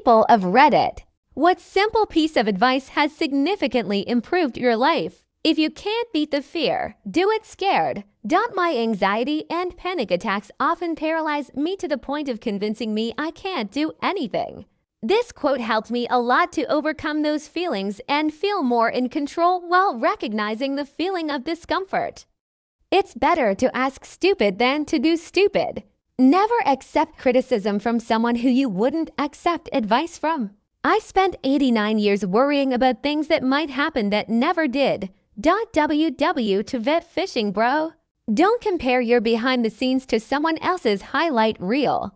People of Reddit, what simple piece of advice has significantly improved your life? If you can't beat the fear, do it scared. My anxiety and panic attacks often paralyze me to the point of convincing me I can't do anything. This quote helped me a lot to overcome those feelings and feel more in control while recognizing the feeling of discomfort. It's better to ask stupid than to do stupid. Never accept criticism from someone who you wouldn't accept advice from. I spent 89 years worrying about things that might happen that never did. WW to vet fishing, bro. Don't compare your behind the scenes to someone else's highlight reel.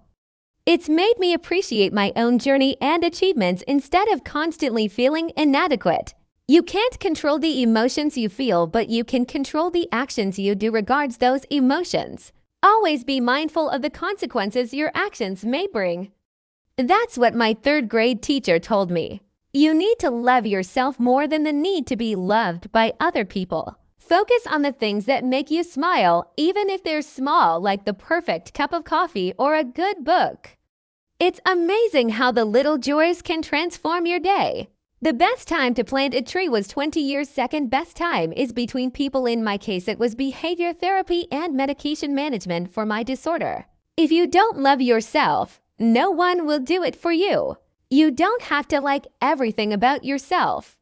It's made me appreciate my own journey and achievements instead of constantly feeling inadequate. You can't control the emotions you feel, but you can control the actions you do regards those emotions. Always be mindful of the consequences your actions may bring. That's what my third grade teacher told me. You need to love yourself more than the need to be loved by other people. Focus on the things that make you smile, even if they're small, like the perfect cup of coffee or a good book. It's amazing how the little joys can transform your day. The best time to plant a tree was 20 years. Second best time is between people. In my case, it was behavior therapy and medication management for my disorder. If you don't love yourself, no one will do it for you. You don't have to like everything about yourself.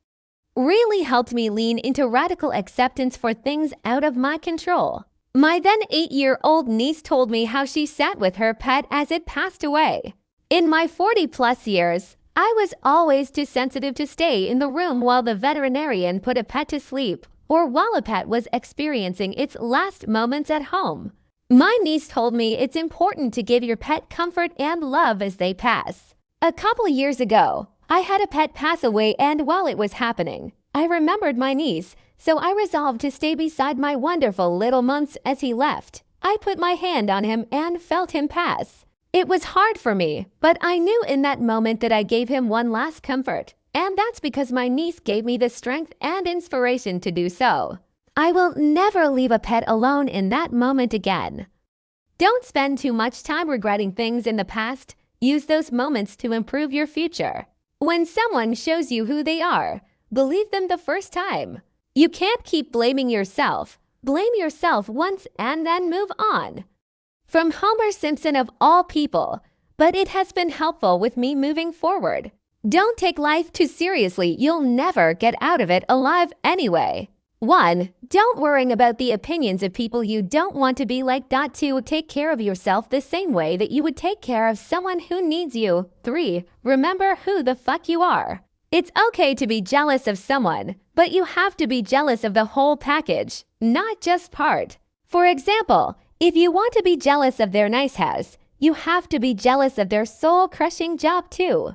Really helped me lean into radical acceptance for things out of my control. My then 8-year-old niece told me how she sat with her pet as it passed away. In my 40-plus years, I was always too sensitive to stay in the room while the veterinarian put a pet to sleep or while a pet was experiencing its last moments at home. My niece told me it's important to give your pet comfort and love as they pass. A couple years ago, I had a pet pass away, and while it was happening, I remembered my niece, so I resolved to stay beside my wonderful little Munce as he left. I put my hand on him and felt him pass. It was hard for me, but I knew in that moment that I gave him one last comfort, and that's because my niece gave me the strength and inspiration to do so. I will never leave a pet alone in that moment again. Don't spend too much time regretting things in the past. Use those moments to improve your future. When someone shows you who they are, believe them the first time. You can't keep blaming yourself. Blame yourself once and then move on. From Homer Simpson of all people, but it has been helpful with me moving forward. Don't take life too seriously. You'll never get out of it alive anyway. 1. Don't worry about the opinions of people you don't want to be like. 2. Take care of yourself the same way that you would take care of someone who needs you. 3. Remember who the fuck you are. It's okay to be jealous of someone, but you have to be jealous of the whole package, not just part. For example, if you want to be jealous of their nice house, you have to be jealous of their soul-crushing job too.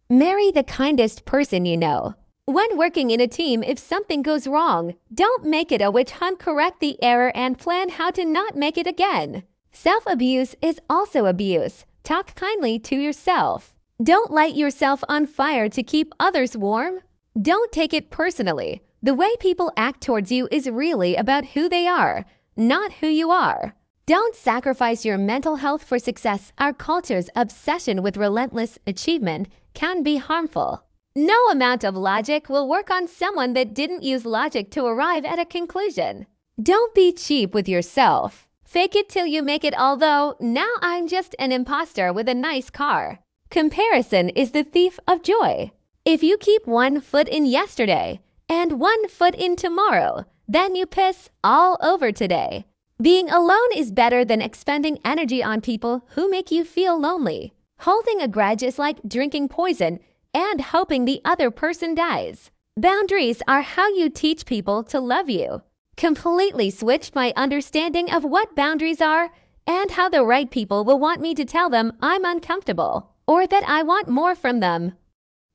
Marry the kindest person you know. When working in a team, if something goes wrong, don't make it a witch hunt. Correct the error and plan how to not make it again. Self-abuse is also abuse. Talk kindly to yourself. Don't light yourself on fire to keep others warm. Don't take it personally. The way people act towards you is really about who they are, not who you are. Don't sacrifice your mental health for success. Our culture's obsession with relentless achievement can be harmful. No amount of logic will work on someone that didn't use logic to arrive at a conclusion. Don't be cheap with yourself. Fake it till you make it. Although, now I'm just an imposter with a nice car. Comparison is the thief of joy. If you keep one foot in yesterday and one foot in tomorrow, then you piss all over today. Being alone is better than expending energy on people who make you feel lonely. Holding a grudge is like drinking poison and hoping the other person dies. Boundaries are how you teach people to love you. Completely switched my understanding of what boundaries are and how the right people will want me to tell them I'm uncomfortable or that I want more from them.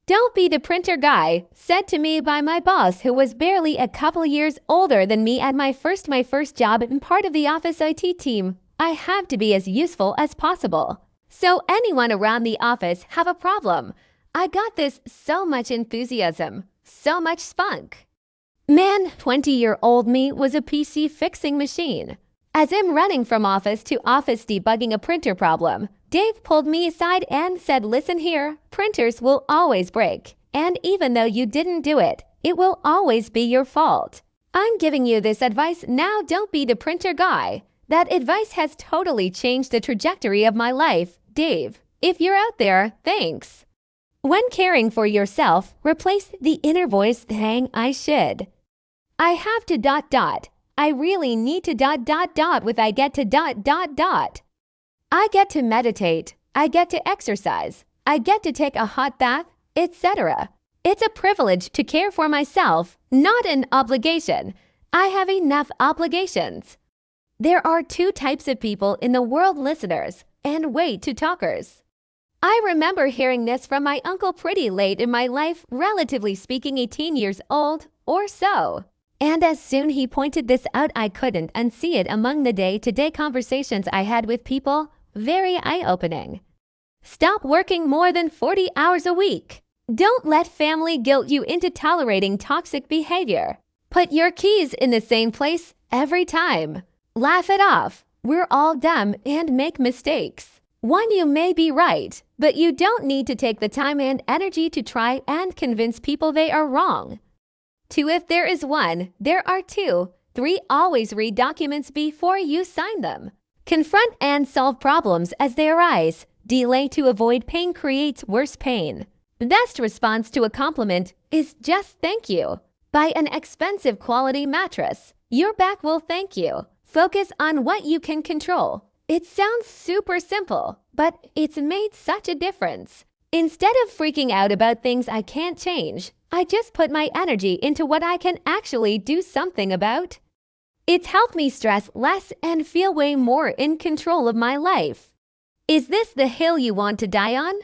Don't be the printer guy, said to me by my boss who was barely a couple years older than me at my first job and part of the office IT team. I have to be as useful as possible. So anyone around the office have a problem. I got this so much enthusiasm, so much spunk. Man, 20-year-old me was a PC fixing machine. As I'm running from office to office debugging a printer problem, Dave pulled me aside and said, "Listen here, printers will always break. And even though you didn't do it, it will always be your fault. I'm giving you this advice now, don't be the printer guy." That advice has totally changed the trajectory of my life. Dave, if you're out there, thanks. When caring for yourself, replace the inner voice saying, "I should. I have to ... I really need to ... with I get to ... I get to meditate. I get to exercise. I get to take a hot bath, etc. It's a privilege to care for myself, not an obligation. I have enough obligations. There are two types of people in the world, listeners and wait to talkers. I remember hearing this from my uncle pretty late in my life, relatively speaking 18 years old or so. And as soon he pointed this out, I couldn't unsee it among the day-to-day conversations I had with people. Very eye-opening. Stop working more than 40 hours a week. Don't let family guilt you into tolerating toxic behavior. Put your keys in the same place every time. Laugh it off. We're all dumb and make mistakes. One, you may be right, but you don't need to take the time and energy to try and convince people they are wrong. Two, if there is one, there are two. Three, always read documents before you sign them. Confront and solve problems as they arise. Delay to avoid pain creates worse pain. Best response to a compliment is just thank you. Buy an expensive quality mattress. Your back will thank you. Focus on what you can control. It sounds super simple, but it's made such a difference. Instead of freaking out about things I can't change, I just put my energy into what I can actually do something about. It's helped me stress less and feel way more in control of my life. Is this the hill you want to die on?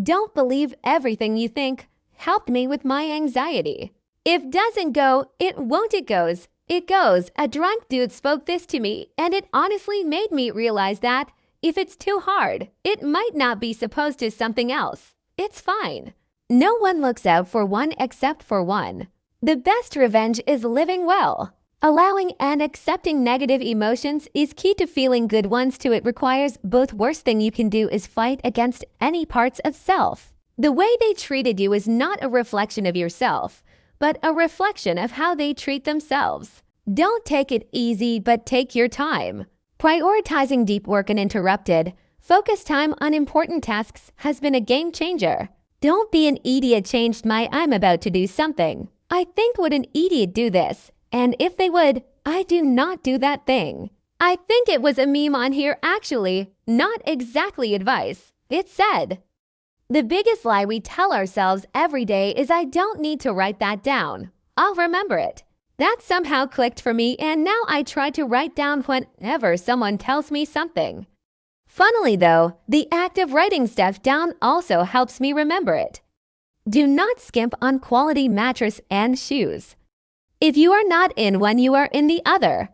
Don't believe everything you think. Helped me with my anxiety. If doesn't go, it won't. It goes. It goes. A drunk dude spoke this to me, and it honestly made me realize that if it's too hard, it might not be supposed to something else. It's fine. No one looks out for one except for one. The best revenge is living well. Allowing and accepting negative emotions is key to feeling good ones too. It requires both. Worst thing you can do is fight against any parts of self. The way they treated you is not a reflection of yourself, but a reflection of how they treat themselves. Don't take it easy, but take your time. Prioritizing deep work and interrupted, focus time on important tasks has been a game changer. Don't be an idiot. Changed my I'm about to do something. I think would an idiot do this? And if they would, I do not do that thing. I think it was a meme on here actually, not exactly advice. It said, the biggest lie we tell ourselves every day is I don't need to write that down. I'll remember it. That somehow clicked for me, and now I try to write down whenever someone tells me something. Funnily though, the act of writing stuff down also helps me remember it. Do not skimp on quality mattress and shoes. If you are not in one, you are in the other.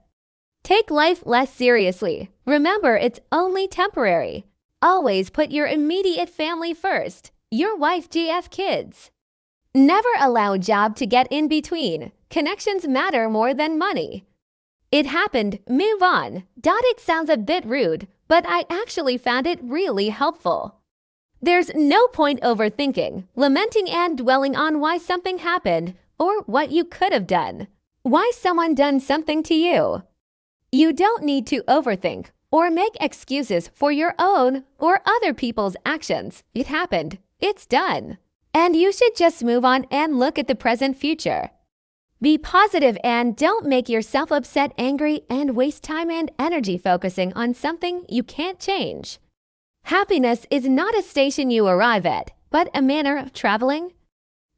Take life less seriously. Remember, it's only temporary. Always put your immediate family first. Your wife, GF, kids. Never allow a job to get in between. Connections matter more than money. It happened, move on. It sounds a bit rude, but I actually found it really helpful. There's no point overthinking, lamenting and dwelling on why something happened or what you could have done. Why someone done something to you. You don't need to overthink or make excuses for your own or other people's actions. It happened. It's done. And you should just move on and look at the present future. Be positive and don't make yourself upset, angry, and waste time and energy focusing on something you can't change. Happiness is not a station you arrive at, but a manner of traveling.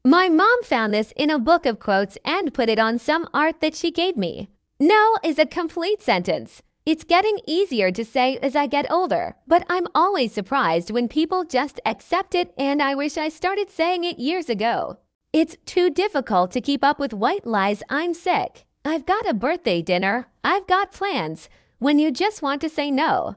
My mom found this in a book of quotes and put it on some art that she gave me. No is a complete sentence. It's getting easier to say as I get older, but I'm always surprised when people just accept it, and I wish I started saying it years ago. It's too difficult to keep up with white lies. I'm sick. I've got a birthday dinner. I've got plans. When you just want to say no.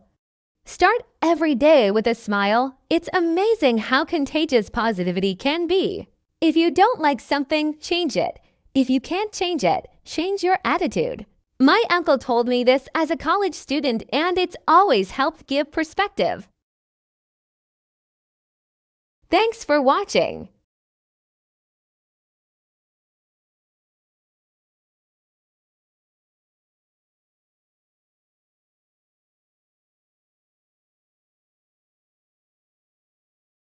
Start every day with a smile. It's amazing how contagious positivity can be. If you don't like something, change it. If you can't change it, change your attitude. My uncle told me this as a college student, and it's always helped give perspective. Thanks for watching.